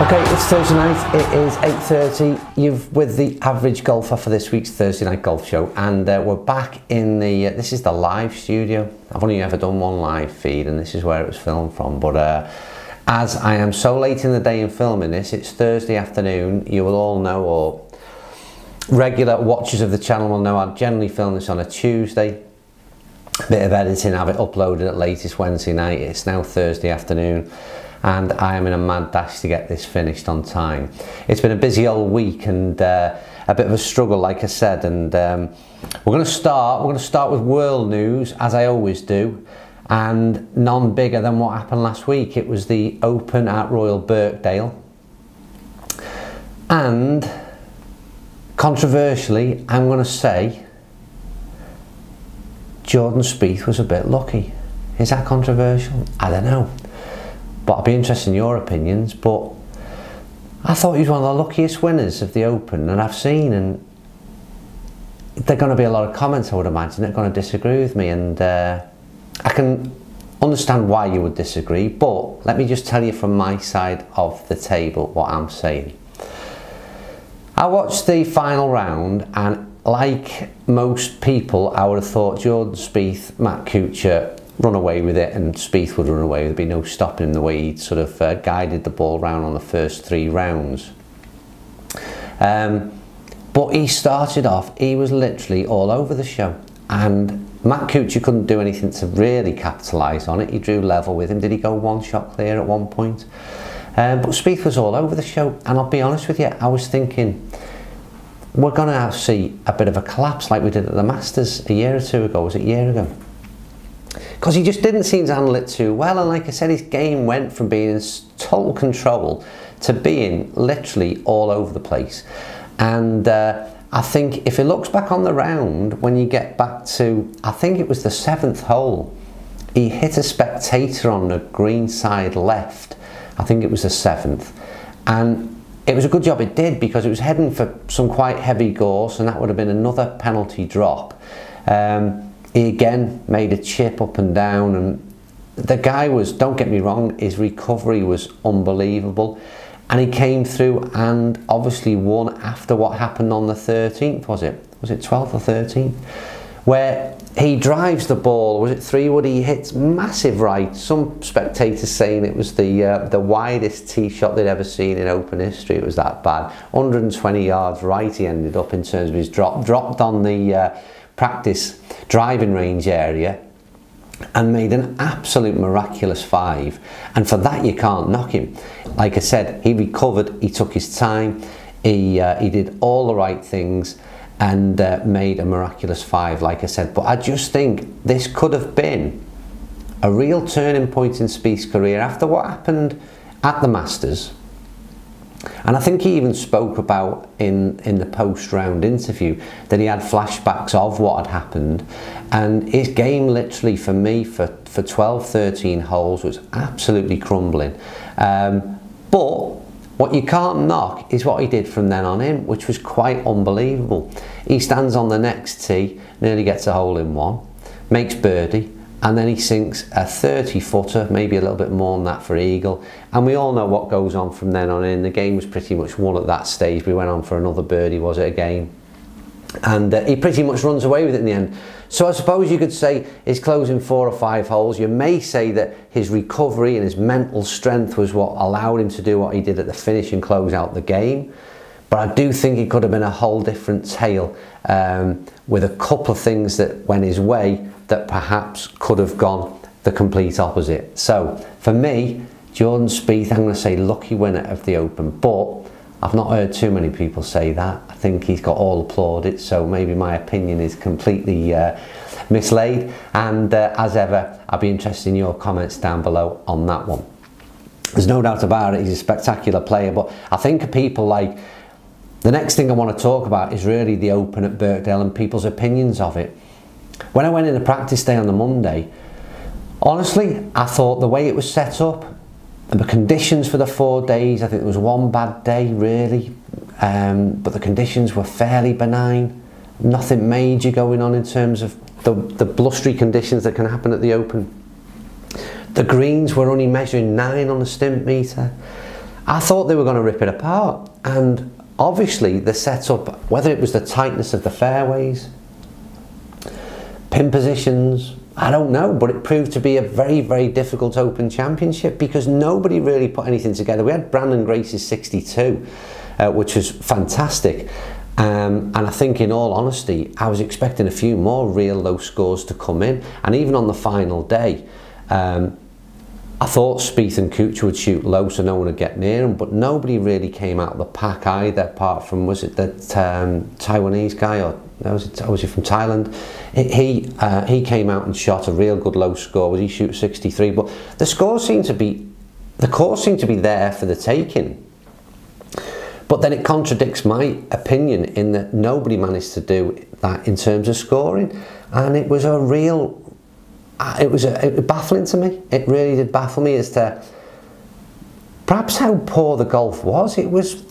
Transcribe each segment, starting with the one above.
Okay, it's Thursday night, it is 8:30, you've with the average golfer for this week's Thursday night golf show, and we're back in the, this is the live studio. I've only ever done one live feed and this is where it was filmed from, but as I am so late in the day in filming this, it's Thursday afternoon. You will all know, or regular watchers of the channel will know, I generally film this on a Tuesday. Bit of editing, have it uploaded at latest Wednesday night. It's now Thursday afternoon and I am in a mad dash to get this finished on time. It's been a busy old week and a bit of a struggle, like I said, and we're going to start with world news, as I always do, and none bigger than what happened last week. It was the Open at Royal Birkdale, and controversially, I'm going to say Jordan Spieth was a bit lucky. Is that controversial? I don't know, but I'd be interested in your opinions. But I thought he was one of the luckiest winners of the Open that I've seen, and there are going to be a lot of comments, I would imagine, that are going to disagree with me, and I can understand why you would disagree, but let me just tell you from my side of the table what I'm saying. I watched the final round, and like most people, I would have thought Jordan Spieth, Matt Kuchar run away with it, and Spieth would run away. There'd be no stopping him the way he'd sort of guided the ball round on the first 3 rounds. But he started off, he was literally all over the show, and Matt Kuchar couldn't do anything to really capitalise on it. He drew level with him. Did he go 1 shot clear at one point? But Spieth was all over the show, and I'll be honest with you, I was thinking, we're going to see a bit of a collapse like we did at the Masters a year or two ago. Was it a year ago? Because he just didn't seem to handle it too well, and like I said, his game went from being in total control to being literally all over the place. And I think if he looks back on the round, when you get back to, I think it was the 7th hole, he hit a spectator on the green side left. I think it was the 7th, and it was a good job it did, because it was heading for some quite heavy gorse, and that would have been another penalty drop. He again made a chip up and down, and the guy was, don't get me wrong, his recovery was unbelievable, and he came through and obviously won after what happened on the 13th, was it 12th or 13th, where he drives the ball, was it 3-wood, he hits massive right. Some spectators saying it was the widest tee shot they'd ever seen in Open history. It was that bad. 120 yards right he ended up in terms of his drop. Dropped on the practice driving range area and made an absolute miraculous 5. And for that you can't knock him. Like I said, he recovered, he took his time, he did all the right things, and made a miraculous 5, like I said. But I just think this could have been a real turning point in Spieth's career after what happened at the Masters. And I think he even spoke about in the post-round interview that he had flashbacks of what had happened, and his game literally, for me, for 12, 13 holes was absolutely crumbling. But what you can't knock is what he ddid from then on in, which was quite unbelievable. He stands on the next tee, nearly gets a hole in one, makes birdie, and then he sinks a 30-footer, maybe a little bit more than that for eagle. And we all know what goes on from then on in. The game was pretty much won at that stage. We went on for another birdie, was it, again? And he pretty much runs away with it in the end. So I suppose you could say his closing 4 or 5 holes, you may say that his recovery and his mental strength was what allowed him to do what he did at the finish and close out the game. But I do think it could have been a whole different tale, with a couple of things that went his way that perhaps could have gone the complete opposite. So for me, Jordan Spieth, I'm going to say lucky winner of the Open, but I've not heard too many people say that. I think he's got all applauded, so maybe my opinion is completely mislaid. And as ever, I'll be interested in your comments down below on that one. There's no doubt about it, he's a spectacular player, but I think people like, the next thing I want to talk about is really the Open at Birkdale and people's opinions of it. When I went in the practice day on the Monday, honestly, I thought the way it was set up, and the conditions for the 4 days, I think there was one bad day really, but the conditions were fairly benign. Nothing major going on in terms of the blustery conditions that can happen at the Open. The greens were only measuring 9 on the stimp meter. I thought they were going to rip it apart, and obviously the setup, whether it was the tightness of the fairways, pin positions, I don't know, but it proved to be a very, very difficult Open Championship because nobody really put anything together. We had Brandon Grace's 62, which was fantastic. And I think, in all honesty, I was expecting a few more real low scores to come in. And even on the final day, I thought Spieth and Kuchar would shoot low so no one would get near them, but nobody really came out of the pack either, apart from, was it that Taiwanese guy, or was he from Thailand? He came out and shot a real good low score. Was he shoot 63? But the scores seemed to be, the course seemed to be there for the taking. But then it contradicts my opinion in that nobody managed to do that in terms of scoring, and it was a real, it was baffling to me. It really did baffle me as to perhaps how poor the golf was. It was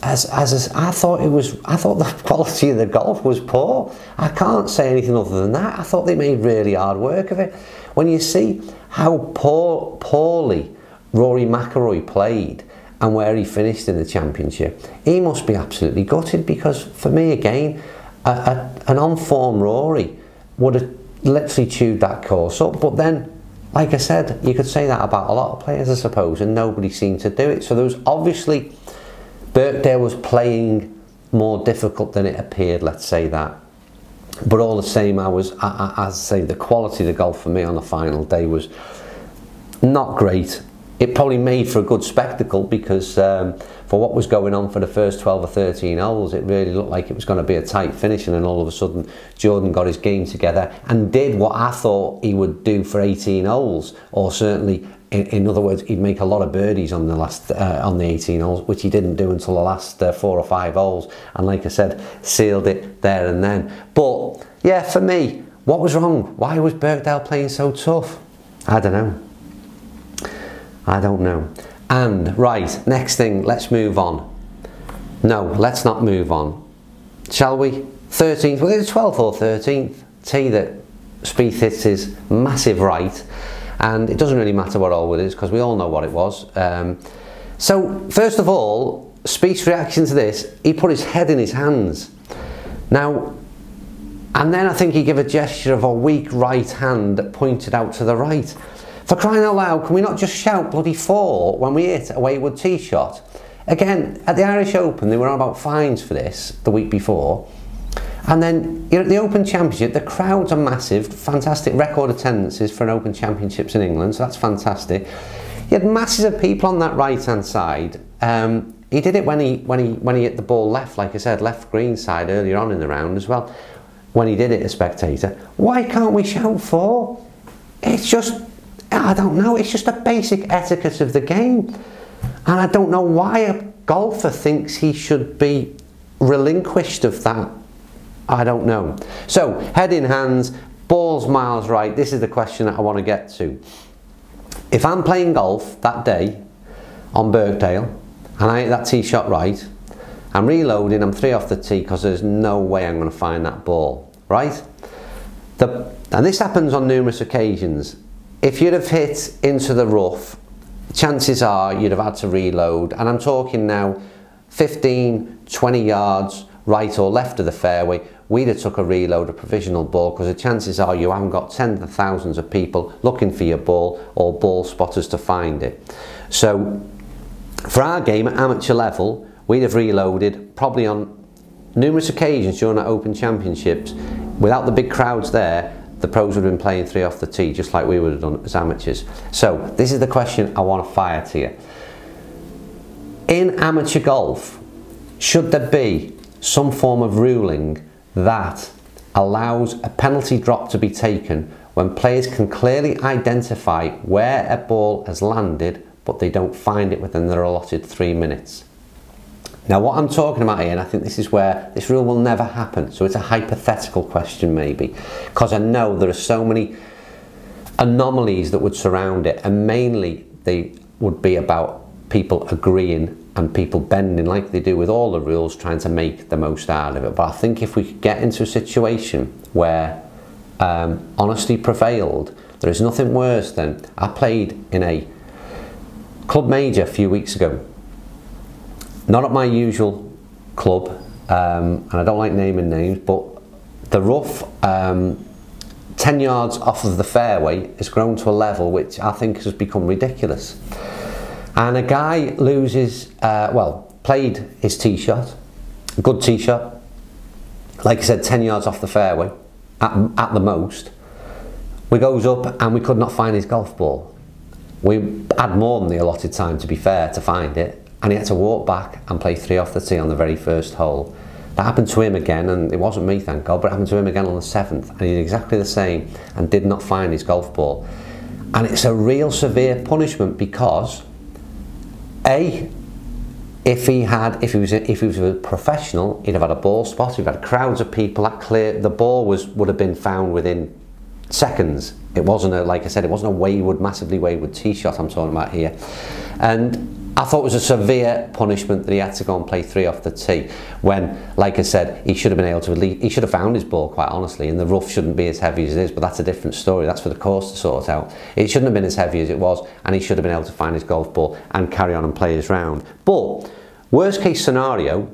as I thought it was. I thought the quality of the golf was poor. I can't say anything other than that. I thought they made really hard work of it. When you see how poorly Rory McIlroy played and where he finished in the championship, he must be absolutely gutted, because for me, again, an on-form Rory would have literally chewed that course up. But then, like I said, you could say that about a lot of players, I suppose, and nobody seemed to do it. So there was obviously, Birkdale was playing more difficult than it appeared, let's say that. But all the same, as I say, the quality of the golf for me on the final day was not great. It probably made for a good spectacle, because for what was going on for the first 12 or 13 holes, it really looked like it was going to be a tight finish, and then all of a sudden Jordan got his game together and did what I thought he would do for 18 holes, or certainly, in other words, he'd make a lot of birdies on the last on the 18 holes, which he didn't do until the last 4 or 5 holes, and like I said, sealed it there and then. But yeah, for me, what was wrong? Why was Birkdale playing so tough? I don't know. I don't know. And right, next thing, let's move on. No, let's not move on. Shall we? 13th, well, it's 12th or 13th tee that Spieth hits his massive right, and it doesn't really matter what hole it is because we all know what it was. So first of all, Spieth's reaction to this, he put his head in his hands. Now, and then I think he gave a gesture of a weak right hand that pointed out to the right. For crying out loud, can we not just shout bloody 4 when we hit a wayward tee shot? Again, at the Irish Open, they were on about fines for this the week before. And then, you know, at the Open Championship, the crowds are massive, fantastic record attendances for an Open Championships in England, so that's fantastic. You had masses of people on that right-hand side. He did it when he hit the ball left, like I said, left green side earlier on in the round as well. When he did it, a spectator. Why can't we shout 4? It's just, I don't know, it's just a basic etiquette of the game. And I don't know why a golfer thinks he should be relinquished of that. I don't know. So, head in hands, balls miles right. This is the question that I want to get to. If I'm playing golf that day on Birkdale and I hit that tee shot right, I'm reloading, I'm 3 off the tee because there's no way I'm going to find that ball, right? And this happens on numerous occasions. If you'd have hit into the rough, chances are you'd have had to reload, and I'm talking now 15, 20 yards right or left of the fairway, we'd have took a reload, a provisional ball, because the chances are you haven't got tens of thousands of people looking for your ball or ball spotters to find it. So for our game at amateur level, we'd have reloaded probably on numerous occasions during our Open Championships. Without the big crowds there, the pros would have been playing 3 off the tee, just like we would have done as amateurs. So this is the question I want to fire to you. In amateur golf, should there be some form of ruling that allows a penalty drop to be taken when players can clearly identify where a ball has landed, but they don't find it within their allotted 3 minutes? Now, what I'm talking about here, and I think this is where this rule will never happen, so it's a hypothetical question maybe, because I know there are so many anomalies that would surround it, and mainly they would be about people agreeing and people bending like they do with all the rules, trying to make the most out of it. But I think if we could get into a situation where honesty prevailed, there is nothing worse than, I played in a club major a few weeks ago. Not at my usual club, and I don't like naming names, but the rough 10 yards off of the fairway has grown to a level which I think has become ridiculous. And a guy loses, played his tee shot, a good tee shot, like I said, 10 yards off the fairway at the most. We goes up and we could not find his golf ball. We had more than the allotted time, to be fair, to find it, and he had to walk back and play 3 off the tee on the very first hole. That happened to him again, and it wasn't me, thank God, but it happened to him again on the 7th, and he did exactly the same and did not find his golf ball. And it's a real severe punishment because, A, if he was a professional, he'd have had a ball spot, he'd have had crowds of people, that clear, the ball would have been found within seconds. It wasn't like I said, it wasn't a massively wayward tee shot I'm talking about here. And I thought it was a severe punishment that he had to go and play 3 off the tee when, like I said, he should have been able to he should have found his ball, quite honestly, and the rough shouldn't be as heavy as it is, but that's a different story. That's for the course to sort out. It shouldn't have been as heavy as it was, and he should have been able to find his golf ball and carry on and play his round. But worst case scenario,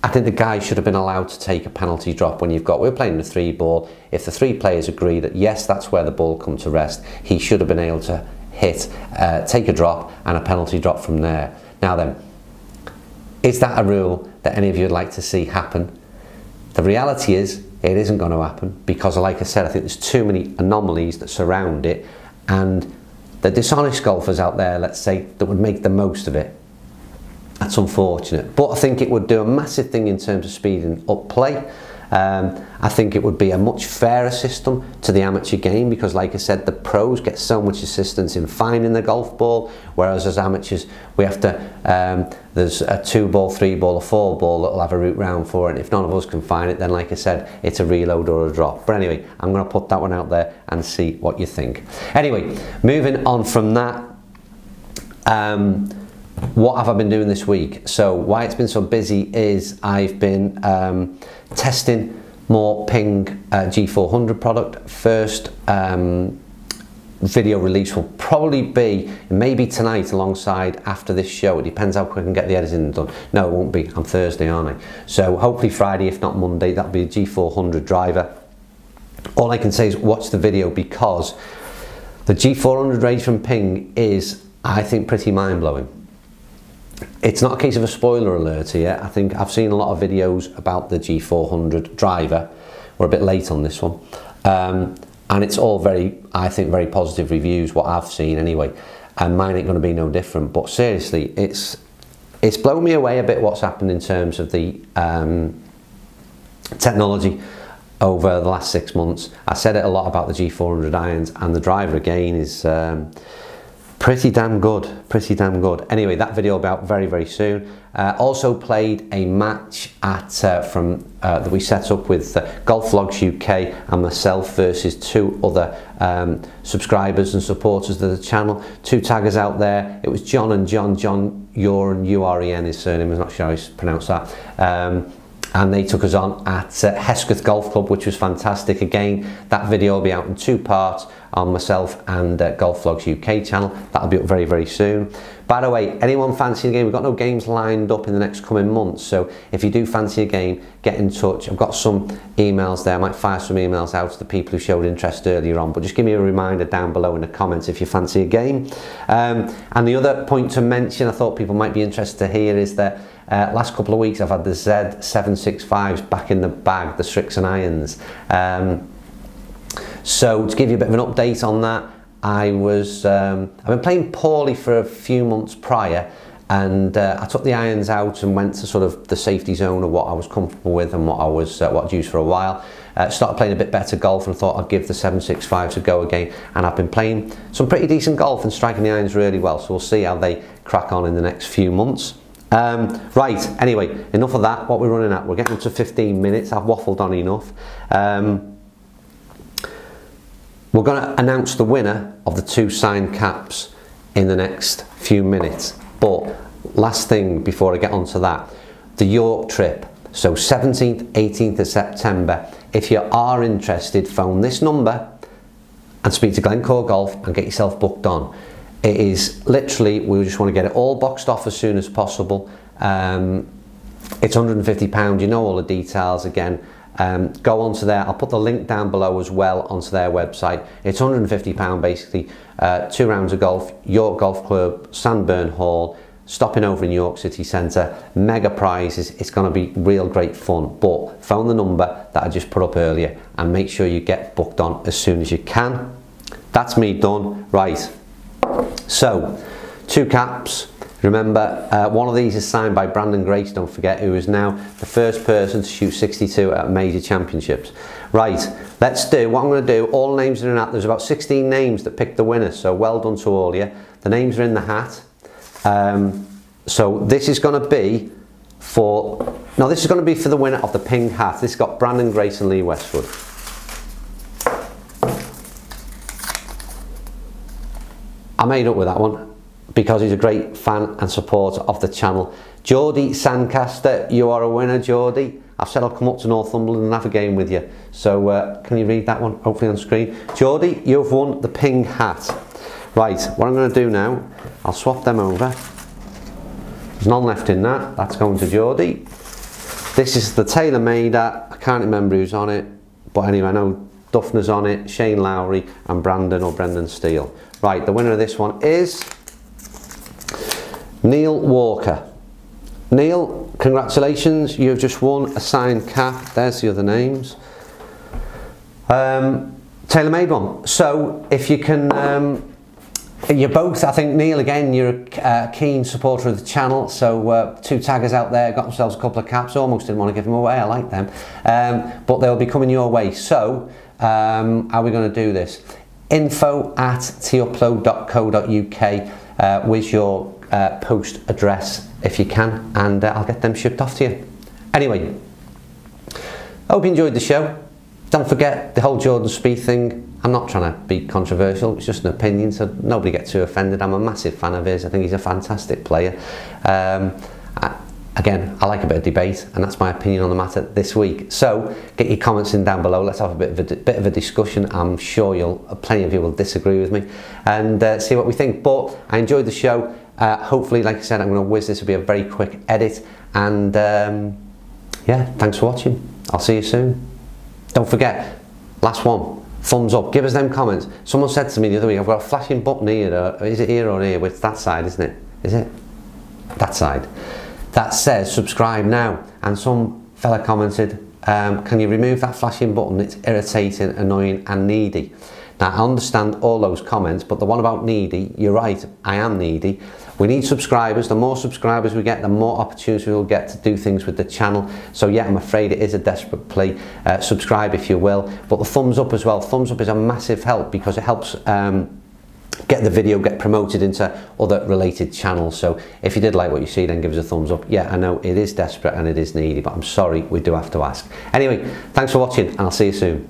I think the guy should have been allowed to take a penalty drop when we're playing the 3 ball. If the 3 players agree that yes, that's where the ball come to rest, he should have been able to take a drop and a penalty drop from there. Now then, is that a rule that any of you would like to see happen? The reality is it isn't going to happen because, like I said, I think there's too many anomalies that surround it, and the dishonest golfers out there, let's say, that would make the most of it. That's unfortunate, but I think it would do a massive thing in terms of speeding up play. I think it would be a much fairer system to the amateur game because, like I said, the pros get so much assistance in finding the golf ball, whereas as amateurs we have to, there's a 2 ball, 3 ball, a 4 ball that will have a route round for it, and if none of us can find it, then like I said, it's a reload or a drop. But anyway, I'm going to put that one out there and see what you think. Anyway, moving on from that, what have I been doing this week? So why it's been so busy is I've been testing more Ping G400 product. First video release will probably be maybe tonight alongside after this show. It depends how quick I can get the editing done. No, it won't be. I'm Thursday, aren't I? So hopefully Friday, if not Monday, that'll be a G400 driver. All I can say is watch the video because the G400 range from Ping is, I think, pretty mind-blowing. It's not a case of a spoiler alert here. I think I've seen a lot of videos about the G400 driver. We're a bit late on this one. And it's all very, I think, very positive reviews, what I've seen anyway. And mine ain't going to be no different. But seriously, it's blown me away a bit what's happened in terms of the technology over the last 6 months. I said it a lot about the G400 irons, and the driver again is pretty damn good, pretty damn good. Anyway, that video will be out very, very soon. Also played a match at that we set up with Golf Vlogs UK and myself versus 2 other subscribers and supporters of the channel. 2 taggers out there. It was John and John Uren, U-R-E-N his surname, I'm not sure how to pronounce that. And they took us on at Hesketh Golf Club, which was fantastic. Again, that video will be out in 2 parts on myself and Golf Vlogs UK channel. That'll be up very, very soon. By the way, anyone fancy a game? We've got no games lined up in the next coming months, so if you do fancy a game, get in touch. I've got some emails there. I might fire some emails out to the people who showed interest earlier on, but just give me a reminder down below in the comments if you fancy a game. And the other point to mention, I thought people might be interested to hear, is that last couple of weeks I've had the Z765s back in the bag, the Strixon irons. So to give you a bit of an update on that, I've been playing poorly for a few months prior, and I took the irons out and went to sort of the safety zone of what I was comfortable with and what I'd used for a while. Started playing a bit better golf and thought I'd give the 765s a go again, and I've been playing some pretty decent golf and striking the irons really well, so we'll see how they crack on in the next few months. Right, anyway, enough of that. What we're running at, we're getting up to 15 minutes. I've waffled on enough. We're going to announce the winner of the 2 signed caps in the next few minutes. But last thing before I get onto that, the York trip. So 17th, 18th of September. If you are interested, phone this number and speak to Glencore Golf and get yourself booked on. It is literally, we just want to get it all boxed off as soon as possible. It's £150, you know all the details again. Go onto there, I'll put the link down below as well onto their website. It's £150 basically, 2 rounds of golf, York Golf Club, Sandburn Hall, stopping over in York City Centre, mega prizes. It's going to be real great fun, but phone the number that I just put up earlier and make sure you get booked on as soon as you can. That's me done. Right, so 2 caps. Remember, one of these is signed by Brandon Grace, don't forget, who is now the first person to shoot 62 at major championships. Right, let's do what I'm going to do. All names are in that. There's about 16 names that picked the winner, so well done to all of you. The names are in the hat. So this is going to be for, no, this is going to be for the winner of the pink hat. This has got Brandon Grace and Lee Westwood. I made up with that one because he's a great fan and supporter of the channel. Geordie Sandcaster, you are a winner, Geordie. I've said I'll come up to Northumberland and have a game with you. So can you read that one, hopefully on screen? Geordie, you've won the pink hat. Right, what I'm going to do now, I'll swap them over. There's none left in that, that's going to Geordie. This is the tailor-made, I can't remember who's on it, but anyway, I know Duffner's on it, Shane Lowry and Brandon or Brendan Steele. Right, the winner of this one is Neil Walker. Neil, congratulations, you've just won a signed cap. There's the other names. Tailor-made one. So if you can, you're both, I think Neil, again, you're a keen supporter of the channel, so 2 taggers out there got themselves a couple of caps. Almost didn't want to give them away, I like them, but they'll be coming your way. So how are we going to do this? info@tupload.co.uk with your post address if you can, and I'll get them shipped off to you. Anyway, hope you enjoyed the show. Don't forget the whole Jordan Spieth thing. I'm not trying to be controversial, it's just an opinion, so nobody get too offended. I'm a massive fan of his, I think he's a fantastic player. Again, I like a bit of debate, and that's my opinion on the matter this week. So get your comments in down below, let's have a bit of a discussion. I'm sure plenty of you will disagree with me, and see what we think. But I enjoyed the show. Hopefully, like I said, I'm going to whiz this, will be a very quick edit, and yeah, thanks for watching. I'll see you soon. Don't forget, last one, thumbs up, give us them comments. Someone said to me the other week, I've got a flashing button here, is it here or here? It's that side, isn't it? Is it? That side. That says subscribe now, and some fella commented, can you remove that flashing button? It's irritating, annoying and needy. Now I understand all those comments, but the one about needy, you're right, I am needy. We need subscribers. The more subscribers we get, the more opportunity we'll get to do things with the channel. So yeah, I'm afraid it is a desperate plea. Subscribe if you will, but the thumbs up as well. Thumbs up is a massive help because it helps get the video get promoted into other related channels. So if you did like what you see, then give us a thumbs up. Yeah, I know it is desperate and it is needy, but I'm sorry, we do have to ask. Anyway, thanks for watching, and I'll see you soon.